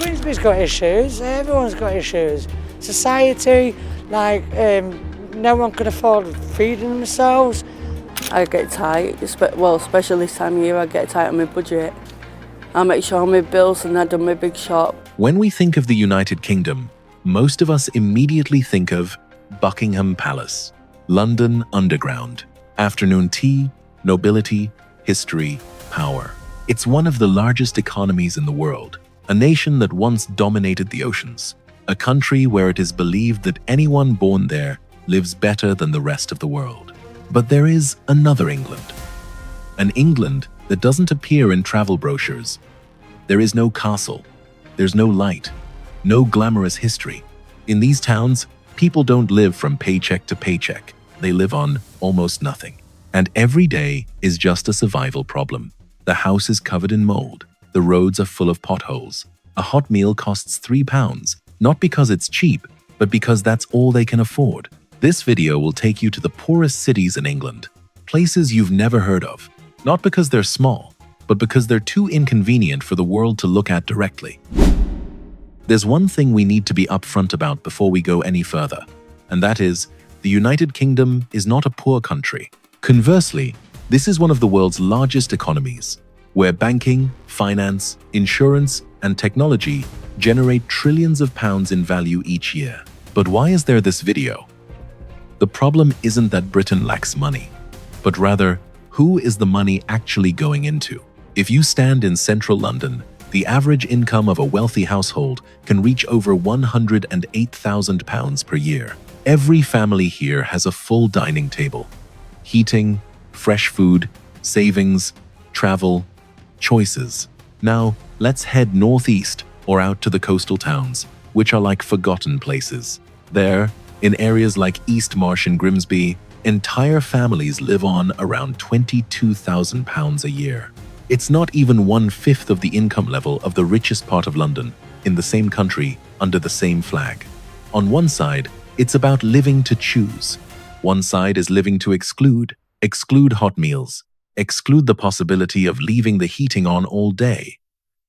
Grimsby's got issues. Everyone's got issues. Society, no one can afford feeding themselves. I get tight, especially this time of year, I get tight on my budget. I make sure my bills and I do my big shop. When we think of the United Kingdom, most of us immediately think of Buckingham Palace, London Underground, afternoon tea, nobility, history, power. It's one of the largest economies in the world, a nation that once dominated the oceans, a country where it is believed that anyone born there lives better than the rest of the world. But there is another England, an England that doesn't appear in travel brochures. There is no castle, there's no light, no glamorous history. In these towns, people don't live from paycheck to paycheck. They live on almost nothing. And every day is just a survival problem. The house is covered in mold. The roads are full of potholes. A hot meal costs £3, not because it's cheap, but because that's all they can afford. This video will take you to the poorest cities in England, places you've never heard of, not because they're small, but because they're too inconvenient for the world to look at directly. There's one thing we need to be upfront about before we go any further, and that is, the United Kingdom is not a poor country. Conversely, this is one of the world's largest economies, where banking, finance, insurance, and technology generate trillions of pounds in value each year. But why is there this video? The problem isn't that Britain lacks money, but rather, who is the money actually going into? If you stand in central London, the average income of a wealthy household can reach over £108,000 per year. Every family here has a full dining table. Heating, fresh food, savings, travel, choices. Now, let's head northeast or out to the coastal towns, which are like forgotten places. There, in areas like East Marsh and Grimsby, entire families live on around £22,000 a year. It's not even 1/5 of the income level of the richest part of London, in the same country, under the same flag. On one side, it's about living to choose. One side is living to exclude hot meals, exclude the possibility of leaving the heating on all day,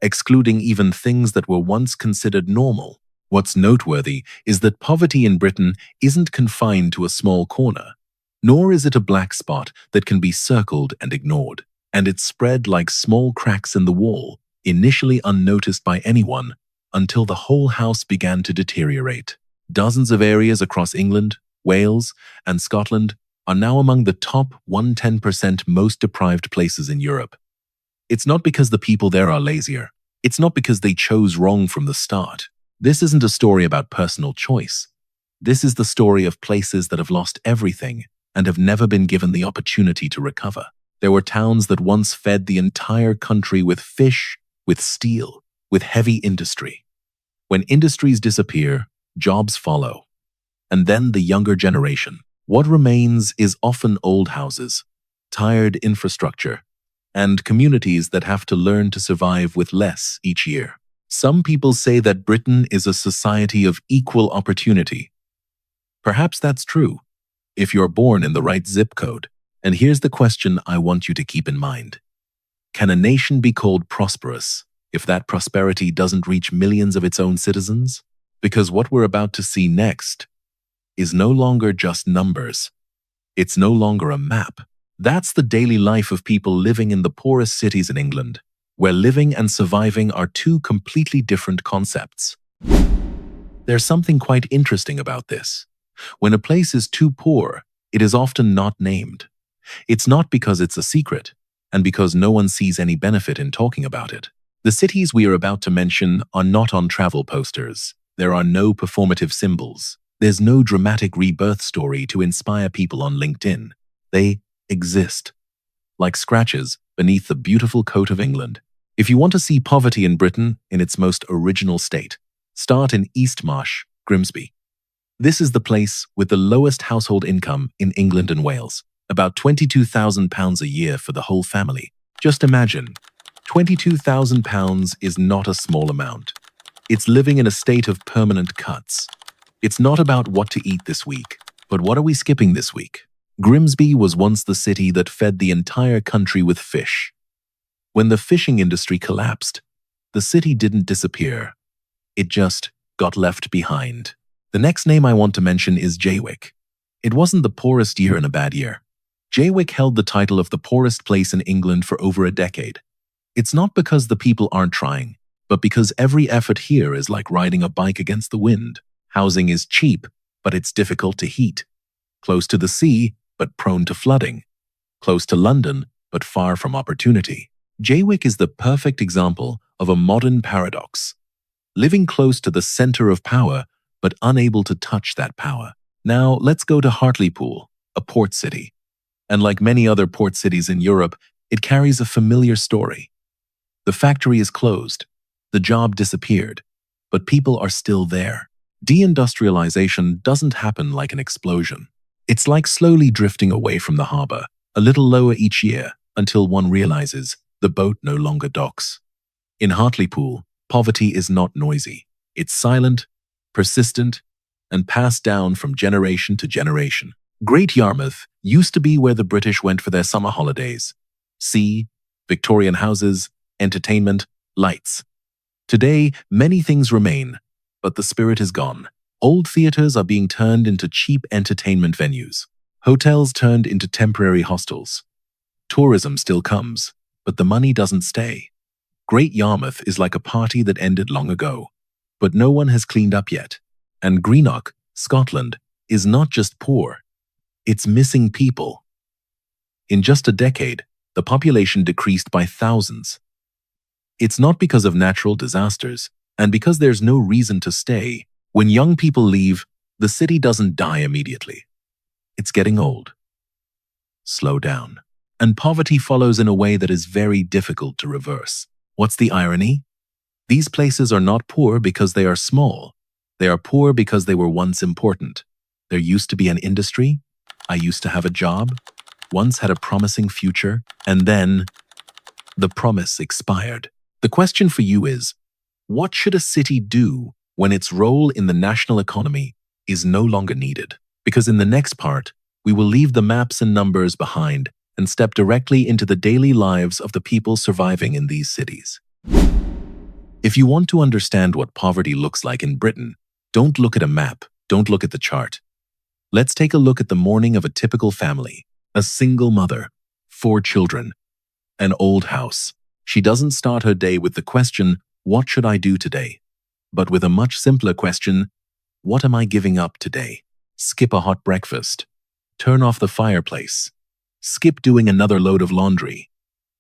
excluding even things that were once considered normal. What's noteworthy is that poverty in Britain isn't confined to a small corner, nor is it a black spot that can be circled and ignored. And it's spread like small cracks in the wall, initially unnoticed by anyone, until the whole house began to deteriorate. Dozens of areas across England, Wales, and Scotland are now among the top 110% most deprived places in Europe. It's not because the people there are lazier. It's not because they chose wrong from the start. This isn't a story about personal choice. This is the story of places that have lost everything and have never been given the opportunity to recover. There were towns that once fed the entire country with fish, with steel, with heavy industry. When industries disappear, jobs follow. And then the younger generation. What remains is often old houses, tired infrastructure, and communities that have to learn to survive with less each year. Some people say that Britain is a society of equal opportunity. Perhaps that's true, if you're born in the right zip code. And here's the question I want you to keep in mind. Can a nation be called prosperous if that prosperity doesn't reach millions of its own citizens? Because what we're about to see next is no longer just numbers. It's no longer a map. That's the daily life of people living in the poorest cities in England, where living and surviving are two completely different concepts. There's something quite interesting about this. When a place is too poor, it is often not named. It's not because it's a secret, and because no one sees any benefit in talking about it. The cities we are about to mention are not on travel posters. There are no performative symbols. There's no dramatic rebirth story to inspire people on LinkedIn. They exist, like scratches beneath the beautiful coat of England. If you want to see poverty in Britain in its most original state, start in East Marsh, Grimsby. This is the place with the lowest household income in England and Wales. About £22,000 a year for the whole family. Just imagine, £22,000 is not a small amount. It's living in a state of permanent cuts. It's not about what to eat this week, but what are we skipping this week? Grimsby was once the city that fed the entire country with fish. When the fishing industry collapsed, the city didn't disappear. It just got left behind. The next name I want to mention is Jaywick. It wasn't the poorest year in a bad year. Jaywick held the title of the poorest place in England for over a decade. It's not because the people aren't trying, but because every effort here is like riding a bike against the wind. Housing is cheap, but it's difficult to heat. Close to the sea, but prone to flooding. Close to London, but far from opportunity. Jaywick is the perfect example of a modern paradox. Living close to the center of power, but unable to touch that power. Now, let's go to Hartlepool, a port city. And like many other port cities in Europe, it carries a familiar story. The factory is closed, the job disappeared, but people are still there. Deindustrialization doesn't happen like an explosion. It's like slowly drifting away from the harbor, a little lower each year, until one realizes the boat no longer docks. In Hartlepool, poverty is not noisy. It's silent, persistent, and passed down from generation to generation. Great Yarmouth used to be where the British went for their summer holidays. Sea, Victorian houses, entertainment, lights. Today, many things remain, but the spirit is gone. Old theaters are being turned into cheap entertainment venues. Hotels turned into temporary hostels. Tourism still comes, but the money doesn't stay. Great Yarmouth is like a party that ended long ago, but no one has cleaned up yet. And Greenock, Scotland, is not just poor, it's missing people. In just a decade, the population decreased by thousands. It's not because of natural disasters, and because there's no reason to stay. When young people leave, the city doesn't die immediately. It's getting old. Slow down. And poverty follows in a way that is very difficult to reverse. What's the irony? These places are not poor because they are small. They are poor because they were once important. There used to be an industry. I used to have a job. Once had a promising future. And then the promise expired. The question for you is, what should a city do when its role in the national economy is no longer needed? Because in the next part, we will leave the maps and numbers behind and step directly into the daily lives of the people surviving in these cities. If you want to understand what poverty looks like in Britain, don't look at a map, don't look at the chart. Let's take a look at the morning of a typical family. A single mother, 4 children, an old house. She doesn't start her day with the question, what should I do today? But with a much simpler question, what am I giving up today? Skip a hot breakfast. Turn off the fireplace. Skip doing another load of laundry.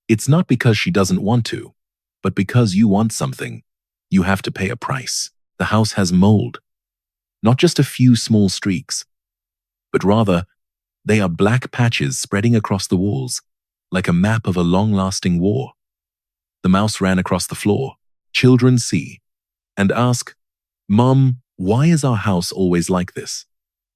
It's not because she doesn't want to, but because you want something, you have to pay a price. The house has mold. Not just a few small streaks, but rather, they are black patches spreading across the walls, like a map of a long-lasting war. The mouse ran across the floor. Children see and ask, Mom, why is our house always like this?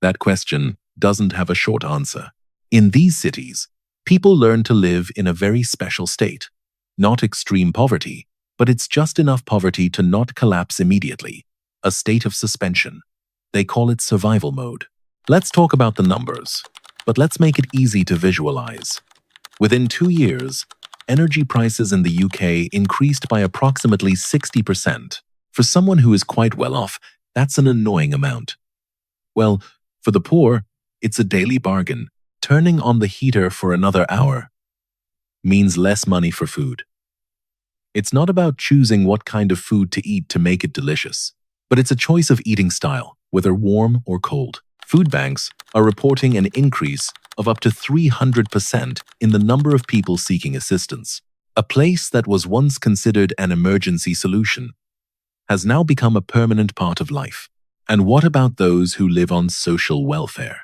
That question doesn't have a short answer. In these cities, people learn to live in a very special state. Not extreme poverty, but it's just enough poverty to not collapse immediately. A state of suspension. They call it survival mode. Let's talk about the numbers, but let's make it easy to visualize. Within 2 years, energy prices in the UK increased by approximately 60%. For someone who is quite well off, that's an annoying amount. Well, for the poor, it's a daily bargain. Turning on the heater for another hour means less money for food. It's not about choosing what kind of food to eat to make it delicious, but it's a choice of eating style, whether warm or cold. Food banks are reporting an increase of up to 300% in the number of people seeking assistance. A place that was once considered an emergency solution has now become a permanent part of life. And what about those who live on social welfare?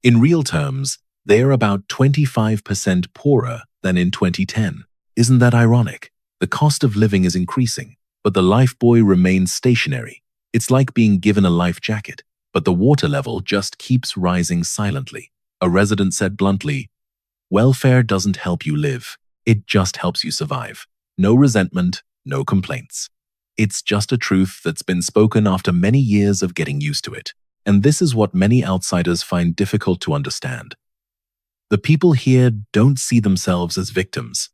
In real terms, they are about 25% poorer than in 2010. Isn't that ironic? The cost of living is increasing, but the lifebuoy remains stationary. It's like being given a life jacket, but the water level just keeps rising silently. A resident said bluntly, welfare doesn't help you live, it just helps you survive. No resentment, no complaints. It's just a truth that's been spoken after many years of getting used to it. And this is what many outsiders find difficult to understand. The people here don't see themselves as victims.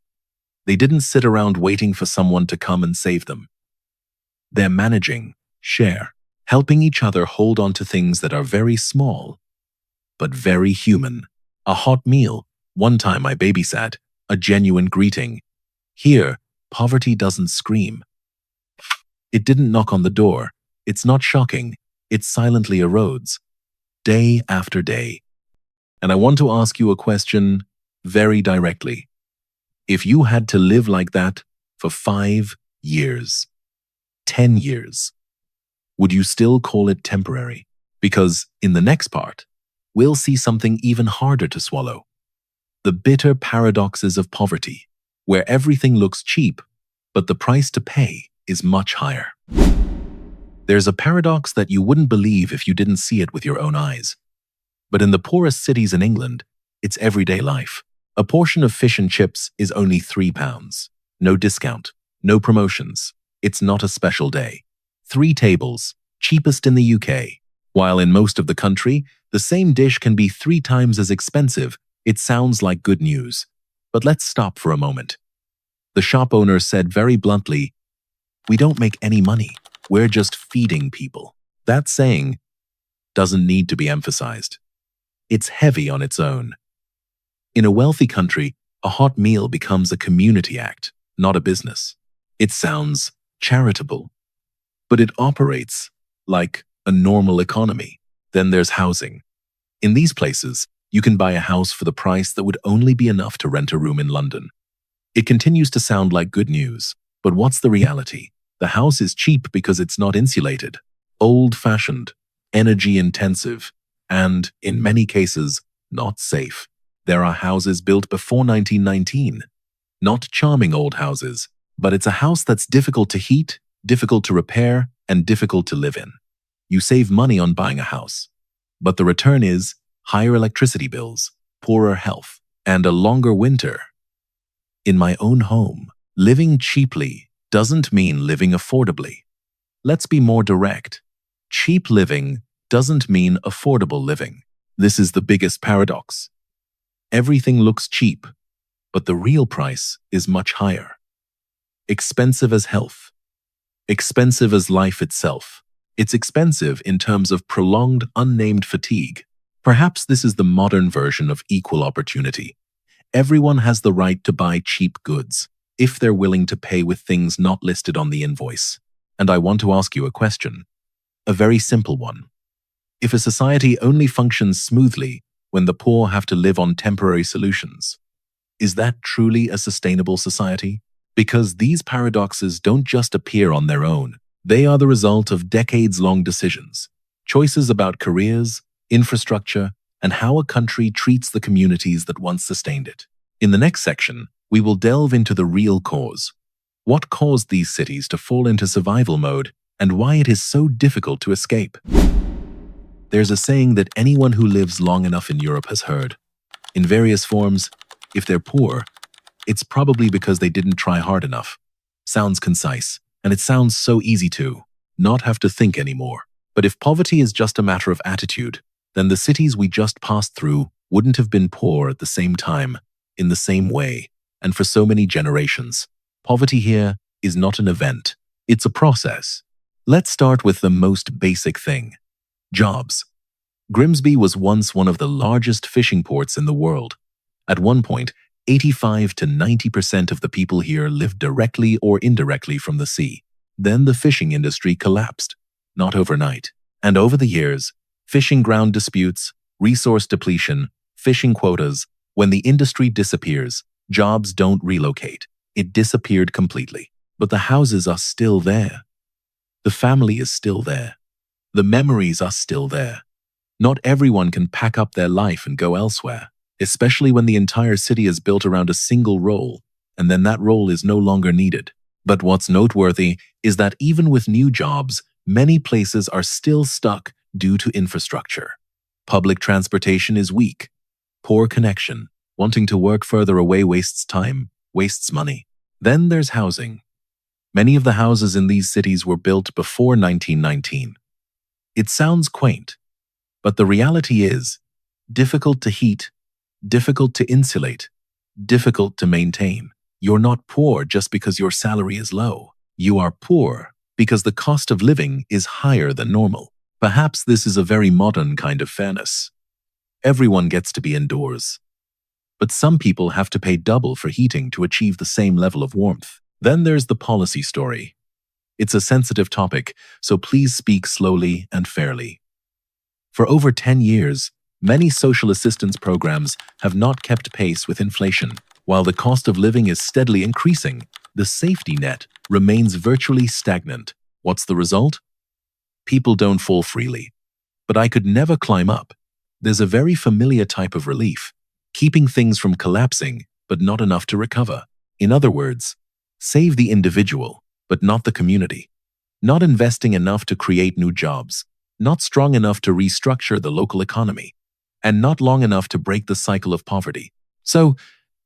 They didn't sit around waiting for someone to come and save them. They're managing share, helping each other hold on to things that are very small, but very human. A hot meal, one time I babysat, a genuine greeting. Here, poverty doesn't scream. It didn't knock on the door. It's not shocking. It silently erodes, day after day. And I want to ask you a question very directly. If you had to live like that for 5 years, 10 years, would you still call it temporary? Because in the next part, we'll see something even harder to swallow. The bitter paradoxes of poverty, where everything looks cheap, but the price to pay is much higher. There's a paradox that you wouldn't believe if you didn't see it with your own eyes. But in the poorest cities in England, it's everyday life. A portion of fish and chips is only £3. No discount, no promotions. It's not a special day. 3 tables, cheapest in the UK. While in most of the country, the same dish can be 3 times as expensive. It sounds like good news. But let's stop for a moment. The shop owner said very bluntly, "We don't make any money. We're just feeding people." That saying doesn't need to be emphasized. It's heavy on its own. In a wealthy country, a hot meal becomes a community act, not a business. It sounds charitable, but it operates like a normal economy. Then there's housing. In these places, you can buy a house for the price that would only be enough to rent a room in London. It continues to sound like good news, but what's the reality? The house is cheap because it's not insulated, old-fashioned, energy-intensive, and, in many cases, not safe. There are houses built before 1919. Not charming old houses, but it's a house that's difficult to heat, difficult to repair, and difficult to live in. You save money on buying a house, but the return is higher electricity bills, poorer health, and a longer winter. In my own home, living cheaply doesn't mean living affordably. Let's be more direct. Cheap living doesn't mean affordable living. This is the biggest paradox. Everything looks cheap, but the real price is much higher. Expensive as health. Expensive as life itself. It's expensive in terms of prolonged, unnamed fatigue. Perhaps this is the modern version of equal opportunity. Everyone has the right to buy cheap goods, if they're willing to pay with things not listed on the invoice. And I want to ask you a question. A very simple one. If a society only functions smoothly when the poor have to live on temporary solutions, is that truly a sustainable society? Because these paradoxes don't just appear on their own. They are the result of decades-long decisions, choices about careers, infrastructure, and how a country treats the communities that once sustained it. In the next section, we will delve into the real cause. What caused these cities to fall into survival mode, and why it is so difficult to escape. There's a saying that anyone who lives long enough in Europe has heard. In various forms, if they're poor, it's probably because they didn't try hard enough. Sounds concise, and it sounds so easy to not have to think anymore. But if poverty is just a matter of attitude, then the cities we just passed through wouldn't have been poor at the same time, in the same way, and for so many generations. Poverty here is not an event, it's a process. Let's start with the most basic thing. Jobs. Grimsby was once one of the largest fishing ports in the world. At one point, 85 to 90% of the people here lived directly or indirectly from the sea. Then the fishing industry collapsed, not overnight. And over the years, fishing ground disputes, resource depletion, fishing quotas, when the industry disappears, jobs don't relocate. It disappeared completely. But the houses are still there. The family is still there. The memories are still there. Not everyone can pack up their life and go elsewhere, especially when the entire city is built around a single role, and then that role is no longer needed. But what's noteworthy is that even with new jobs, many places are still stuck due to infrastructure. Public transportation is weak. Poor connection. Wanting to work further away wastes time, wastes money. Then there's housing. Many of the houses in these cities were built before 1919. It sounds quaint, but the reality is difficult to heat, difficult to insulate, difficult to maintain. You're not poor just because your salary is low. You are poor because the cost of living is higher than normal. Perhaps this is a very modern kind of fairness. Everyone gets to be indoors. But some people have to pay double for heating to achieve the same level of warmth. Then there's the policy story. It's a sensitive topic, so please speak slowly and fairly. For over 10 years, many social assistance programs have not kept pace with inflation. While the cost of living is steadily increasing, the safety net remains virtually stagnant. What's the result? People don't fall freely. But I could never climb up. There's a very familiar type of relief, keeping things from collapsing, but not enough to recover. In other words, save the individual, but not the community. Not investing enough to create new jobs, not strong enough to restructure the local economy, and not long enough to break the cycle of poverty. So,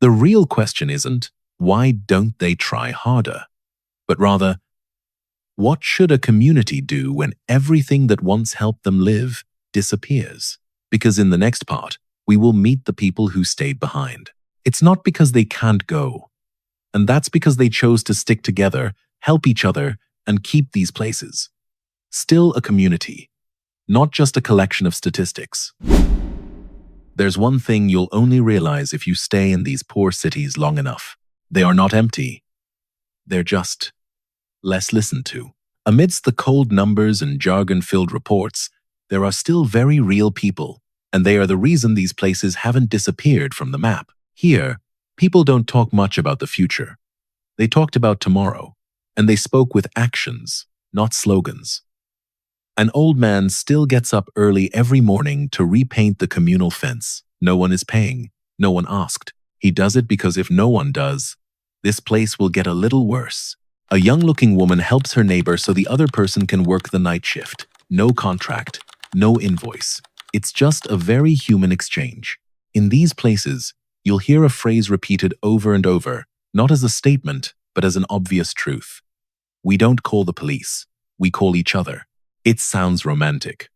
the real question isn't, why don't they try harder? But rather, what should a community do when everything that once helped them live disappears? Because in the next part, we will meet the people who stayed behind. It's not because they can't go. And that's because they chose to stick together, help each other, and keep these places. Still a community, not just a collection of statistics. There's one thing you'll only realize if you stay in these poor cities long enough. They are not empty. They're just less listened to. Amidst the cold numbers and jargon-filled reports, there are still very real people, and they are the reason these places haven't disappeared from the map. Here, people don't talk much about the future. They talked about tomorrow, and they spoke with actions, not slogans. An old man still gets up early every morning to repaint the communal fence. No one is paying. No one asked. He does it because if no one does, this place will get a little worse. A young-looking woman helps her neighbor so the other person can work the night shift. No contract, no invoice. It's just a very human exchange. In these places, you'll hear a phrase repeated over and over, not as a statement, but as an obvious truth. We don't call the police. We call each other. It sounds romantic,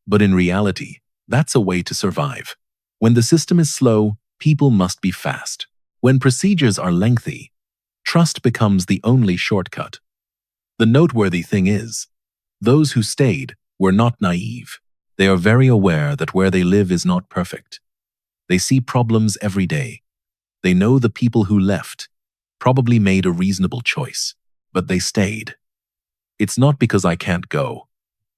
but in reality, that's a way to survive. When the system is slow, people must be fast. When procedures are lengthy, trust becomes the only shortcut. The noteworthy thing is, those who stayed were not naive. They are very aware that where they live is not perfect. They see problems every day. They know the people who left probably made a reasonable choice, but they stayed. It's not because I can't go,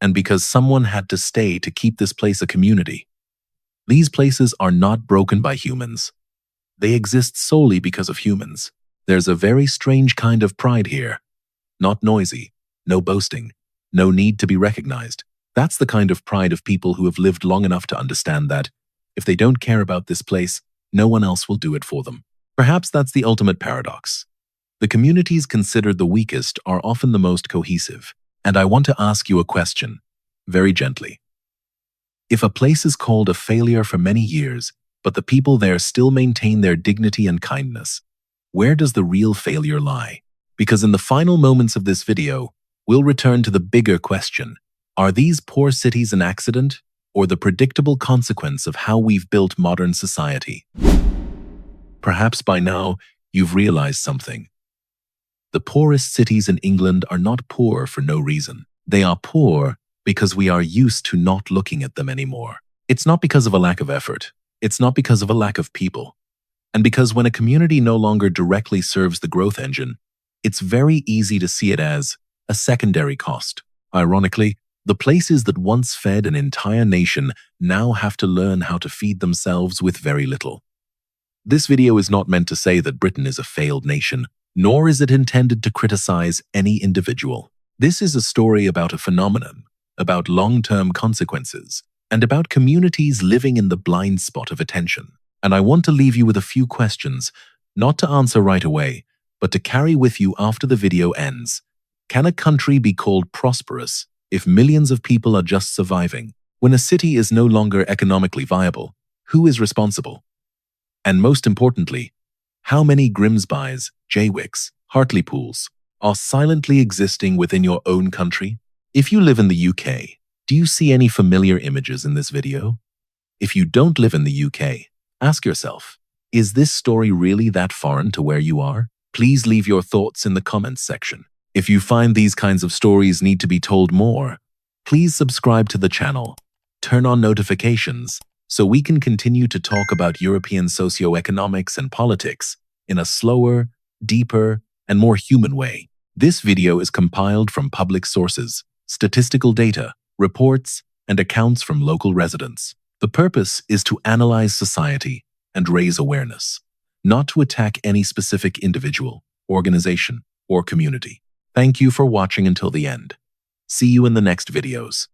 and because someone had to stay to keep this place a community. These places are not broken by humans. They exist solely because of humans. There's a very strange kind of pride here. Not noisy, no boasting, no need to be recognized. That's the kind of pride of people who have lived long enough to understand that, if they don't care about this place, no one else will do it for them. Perhaps that's the ultimate paradox. The communities considered the weakest are often the most cohesive. And I want to ask you a question, very gently. If a place is called a failure for many years, but the people there still maintain their dignity and kindness, where does the real failure lie? Because in the final moments of this video, we'll return to the bigger question. Are these poor cities an accident, or the predictable consequence of how we've built modern society? Perhaps by now, you've realized something. The poorest cities in England are not poor for no reason. They are poor because we are used to not looking at them anymore. It's not because of a lack of effort. It's not because of a lack of people. And because when a community no longer directly serves the growth engine, it's very easy to see it as a secondary cost. Ironically, the places that once fed an entire nation now have to learn how to feed themselves with very little. This video is not meant to say that Britain is a failed nation, nor is it intended to criticize any individual. This is a story about a phenomenon, about long-term consequences, and about communities living in the blind spot of attention. And I want to leave you with a few questions, not to answer right away, but to carry with you after the video ends. Can a country be called prosperous if millions of people are just surviving? When a city is no longer economically viable, who is responsible? And most importantly, how many Grimsbys, Jaywicks, Hartlepools are silently existing within your own country? If you live in the UK, do you see any familiar images in this video? If you don't live in the UK, ask yourself, is this story really that foreign to where you are? Please leave your thoughts in the comments section. If you find these kinds of stories need to be told more, please subscribe to the channel, turn on notifications, so we can continue to talk about European socioeconomics and politics in a slower, deeper, and more human way. This video is compiled from public sources, statistical data, reports, and accounts from local residents. The purpose is to analyze society and raise awareness, not to attack any specific individual, organization, or community. Thank you for watching until the end. See you in the next videos.